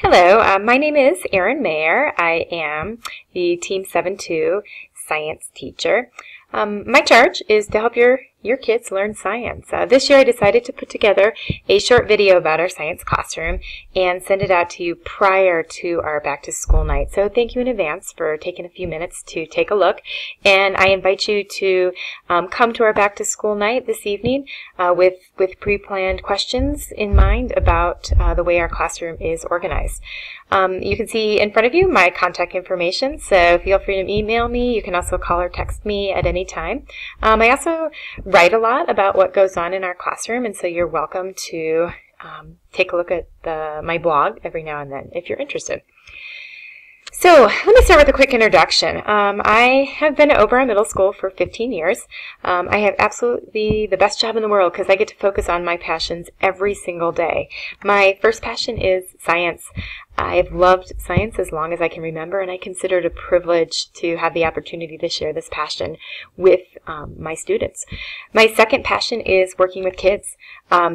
Hello, my name is Erin Mayer. I am the Team 7-2 science teacher. My charge is to help your kids learn science. This year I decided to put together a short video about our science classroom and send it out to you prior to our back to school night. So thank you in advance for taking a few minutes to take a look, and I invite you to come to our back to school night this evening with pre-planned questions in mind about the way our classroom is organized. You can see in front of you my contact information, so feel free to email me. You can also call or text me at any time. I also write a lot about what goes on in our classroom, and so you're welcome to take a look at my blog every now and then if you're interested. So let me start with a quick introduction. I have been at Oberon Middle School for 15 years. I have absolutely the best job in the world because I get to focus on my passions every single day. My first passion is science. I have loved science as long as I can remember, and I consider it a privilege to have the opportunity to share this passion with my students. My second passion is working with kids,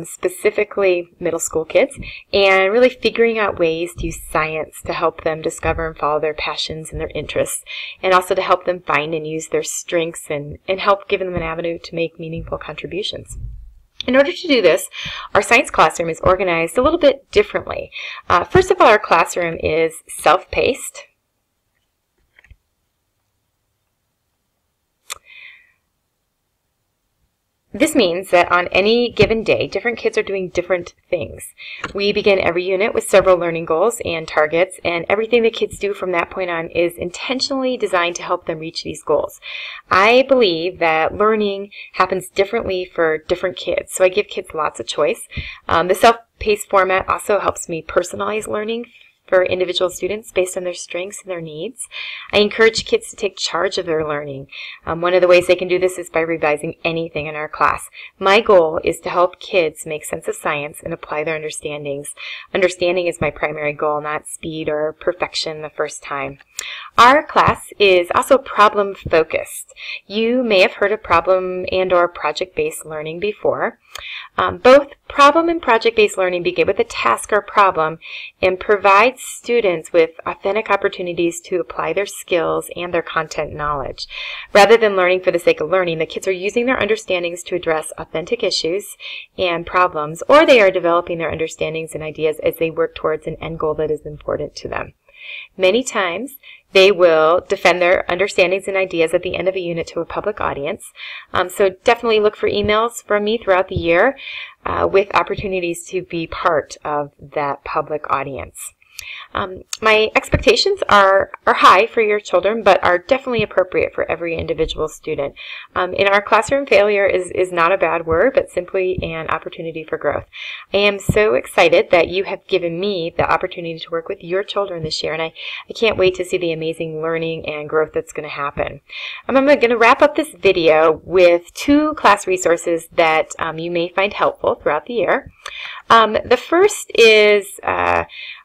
specifically middle school kids, and really figuring out ways to use science to help them discover and follow their passions and their interests, and also to help them find and use their strengths and help give them an avenue to make meaningful contributions. In order to do this, our science classroom is organized a little bit differently. First of all, our classroom is self-paced. This means that on any given day, different kids are doing different things. We begin every unit with several learning goals and targets, and everything the kids do from that point on is intentionally designed to help them reach these goals. I believe that learning happens differently for different kids, so I give kids lots of choice. The self-paced format also helps me personalize learning for individual students based on their strengths and their needs. I encourage kids to take charge of their learning. One of the ways they can do this is by revising anything in our class. My goal is to help kids make sense of science and apply their understandings. Understanding is my primary goal, not speed or perfection the first time. Our class is also problem focused. You may have heard of problem and or project-based learning before. Both problem and project-based learning begin with a task or problem and provide students with authentic opportunities to apply their skills and their content knowledge. Rather than learning for the sake of learning, the kids are using their understandings to address authentic issues and problems, or they are developing their understandings and ideas as they work towards an end goal that is important to them. Many times, they will defend their understandings and ideas at the end of a unit to a public audience. So definitely look for emails from me throughout the year with opportunities to be part of that public audience. My expectations are high for your children, but are definitely appropriate for every individual student. In our classroom, failure is not a bad word, but simply an opportunity for growth. I am so excited that you have given me the opportunity to work with your children this year, and I can't wait to see the amazing learning and growth that's going to happen. I'm going to wrap up this video with 2 class resources that you may find helpful throughout the year. The first is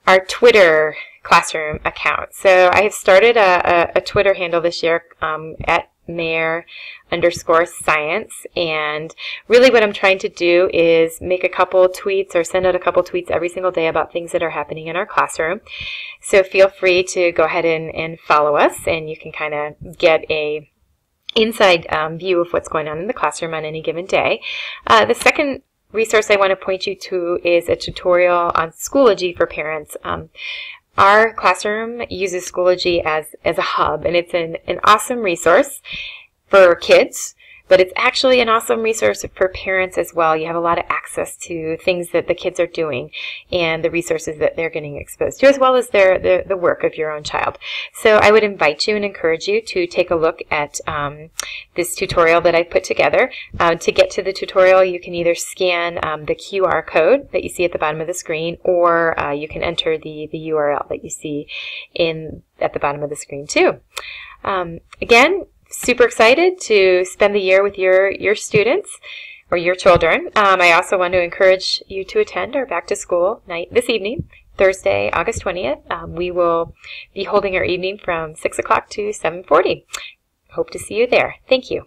our Twitter classroom account. So I have started a Twitter handle this year at Mayer_Science, and really what I'm trying to do is make a couple tweets or send out a couple tweets every single day about things that are happening in our classroom. So feel free to go ahead and follow us, and you can kind of get a inside view of what's going on in the classroom on any given day. The second resource I want to point you to is a tutorial on Schoology for parents. Our classroom uses Schoology as a hub, and it's an awesome resource for kids, but it's actually an awesome resource for parents as well. You have a lot of access to things that the kids are doing and the resources that they're getting exposed to, as well as the work of your own child. So I would invite you and encourage you to take a look at this tutorial that I put together. To get to the tutorial, you can either scan the QR code that you see at the bottom of the screen, or you can enter the URL that you see at the bottom of the screen too. Again, super excited to spend the year with your students or your children. I also want to encourage you to attend our back to school night this evening, Thursday, August 20th. We will be holding our evening from 6 o'clock to 7:40. Hope to see you there. Thank you.